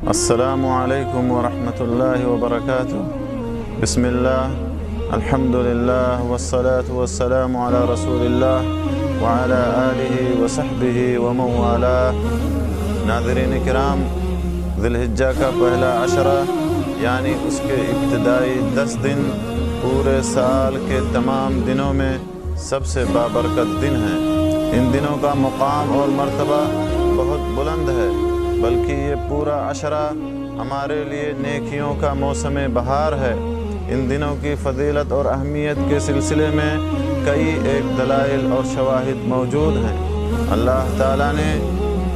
السلام علیکم ورحمۃ اللہ وبرکاتہ۔ بسم اللہ، الحمد للہ والصلاة والسلام علی رسول اللہ وعلی آلہ وصحبہ ومن والاه۔ ناظرین کرام، ذی الحجہ کا پہلا عشرہ یعنی اس کے ابتدائی 10 دن پورے سال کے تمام دنوں میں سب سے بابرکت دن ہیں۔ ان دنوں کا مقام اور مرتبہ بہت بلند ہے، بلکہ یہ پورا عشرہ ہمارے لیے نیکیوں کا موسم بہار ہے۔ ان دنوں کی فضیلت اور اہمیت کے سلسلے میں کئی ایک دلائل اور شواہد موجود ہیں۔ اللہ تعالیٰ نے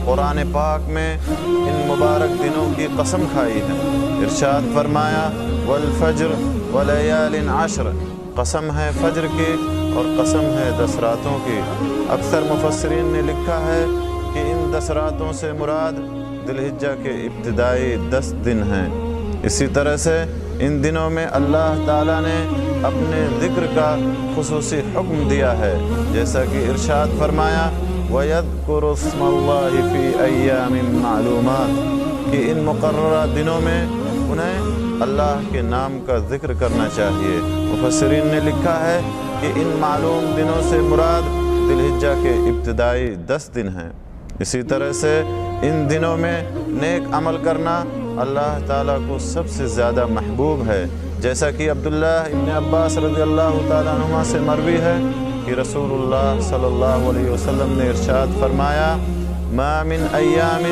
قرآن پاک میں ان مبارک دنوں کی قسم کھائی ہے۔ ارشاد فرمایا، والفجر ولیال عشر، قسم ہے فجر کی اور قسم ہے 10 راتوں کی۔ اکثر مفسرین نے لکھا ہے کہ ان 10 راتوں سے مراد ذی الحجہ کے ابتدائی 10 دن ہیں۔ اسی طرح سے ان دنوں میں اللہ تعالیٰ نے اپنے ذکر کا خصوصی حکم دیا ہے، جیسا کہ ارشاد فرمایا، وَيَذْكُرُ اسْمَ اللَّهِ فِي أَيَّامٍ مَّعْلُومَاتٍ، کہ ان مقررہ دنوں میں انہیں اللہ کے نام کا ذکر کرنا چاہیے۔ مفسرین نے لکھا ہے کہ ان معلوم دنوں سے مراد ذی الحجہ کے ابتدائی 10 دن ہیں۔ اسی طرح سے ان دنوں میں نیک عمل کرنا اللہ تعالیٰ کو سب سے زیادہ محبوب ہے، جیسا کہ عبداللہ ابن عباس رضی اللہ تعالیٰ عنہما سے مروی ہے کہ رسول اللہ صلی اللہ علیہ وسلم نے ارشاد فرمایا، ما من ایام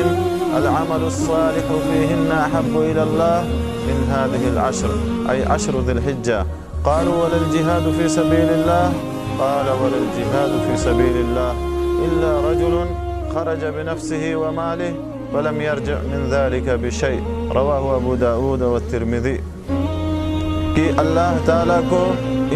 العمل الصالح فیہن احب الی اللہ من هذه العشر، ای عشر ذی الحجہ۔ قالوا ولا الجہاد فی سبیل اللہ، قال ولا الجہاد فی سبیل اللہ الا رجل خرج بنفسه وماله ولم يرجع من ذلك بشيء، رواہ ابو داود والترمذی۔ کہ اللہ تعالیٰ کو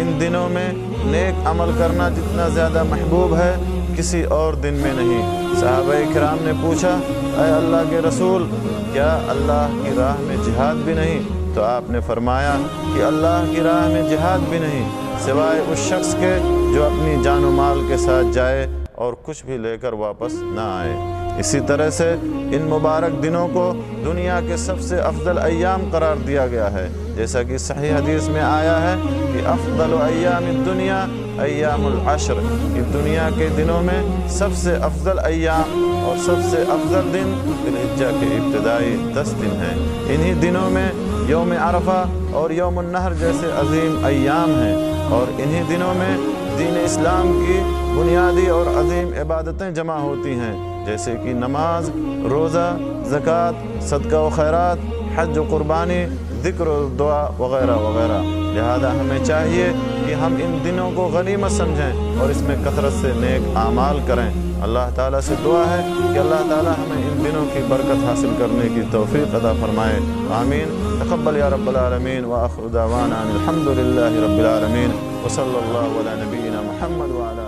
ان دنوں میں نیک عمل کرنا جتنا زیادہ محبوب ہے کسی اور دن میں نہیں۔ صحابہ کرام نے پوچھا، اے اللہ کے رسول، کیا اللہ کی راہ میں جہاد بھی نہیں؟ تو آپ نے فرمایا کہ اللہ کی راہ میں جہاد بھی نہیں سوائے اس شخص کے جو اپنی جان و مال کے ساتھ جائے اور کچھ بھی لے کر واپس نہ آئے۔ اسی طرح سے ان مبارک دنوں کو دنیا کے سب سے افضل ایام قرار دیا گیا ہے، جیسا کہ صحیح حدیث میں آیا ہے کہ افضل ایام الدنیا ایام العشر، کہ دنیا کے دنوں میں سب سے افضل ایام اور سب سے افضل دن ذی الحجہ کے ابتدائی 10 دن ہیں۔ انہی دنوں میں یوم عرفہ اور یوم النحر جیسے عظیم ایام ہیں، اور انہی دنوں میں دین اسلام کی بنیادی اور عظیم عبادتیں جمع ہوتی ہیں، جیسے کہ نماز، روزہ، زکوٰۃ، صدقہ و خیرات، حج و قربانی، ذکر و دعا وغیرہ وغیرہ۔ لہذا ہمیں چاہیے کہ ہم ان دنوں کو غنیمت سمجھیں اور اس میں کثرت سے نیک اعمال کریں۔ اللہ تعالیٰ سے دعا ہے کہ اللہ تعالیٰ ہمیں ان دنوں کی برکت حاصل کرنے کی توفیق عطا فرمائے، آمین۔ تقبل یا رب العالمین، وآخر دعوانا ان الحمد للہ رب العالمین، وصلی اللہ علی نبینا محمد وعلی